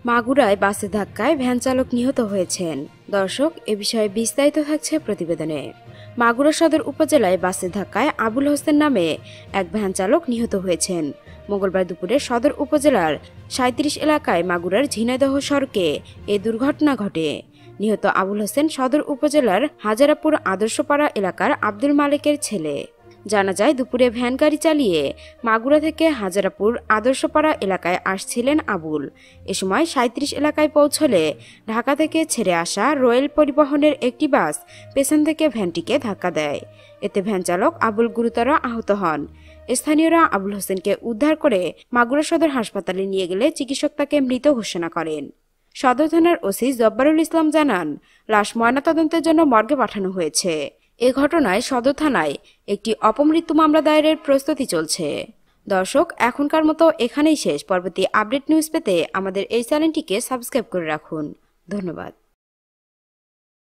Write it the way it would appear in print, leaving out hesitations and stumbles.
মাগুরায় বাসের ধাক্কায় ভ্যান চালক নিহত হয়েছেন। দর্শক, এ বিষয়ে বিস্তারিত থাকছে প্রতিবেদনে। মাগুরা সদর উপজেলায় বাসের ধাক্কায় আবুল হোসেন নামে এক ভ্যান চালক নিহত হয়েছেন। মঙ্গলবার দুপুরে সদর উপজেলার ৩৭ এলাকায় মাগুরার ঝিনাইদহ সড়কে এ দুর্ঘটনা ঘটে। নিহত আবুল হোসেন সদর উপজেলার হাজারাপুর আদর্শপাড়া এলাকার আব্দুল মালিকের ছেলে। জানা যায়, দুপুরে ভ্যান গাড়ি চালিয়ে মাগুরা থেকে হাজারাপুর আদর্শপাড়া এলাকায় আসছিলেন আবুল। এ সময় ৩৭ এলাকায় পৌঁছলে ঢাকা থেকে ছেড়ে আসা রয়েল পরিবহনের একটি বাস পেছন থেকে ভ্যানটিকে ধাক্কা দেয়। এতে ভ্যান চালক আবুল গুরুতর আহত হন। স্থানীয়রা আবুল হোসেনকে উদ্ধার করে মাগুরা সদর হাসপাতালে নিয়ে গেলে চিকিৎসক তাকে মৃত ঘোষণা করেন। সদর থানার ওসি জব্বারুল ইসলাম জানান, লাশ ময়নাতদন্তের জন্য মর্গে পাঠানো হয়েছে। এ ঘটনায় সদর থানায় একটি অপমৃত্যু মামলা দায়েরের প্রস্তুতি চলছে। দর্শক, এখনকার মতো এখানেই শেষ। পরবর্তী আপডেট নিউজ পেতে আমাদের এই চ্যানেলটিকে সাবস্ক্রাইব করে রাখুন। ধন্যবাদ।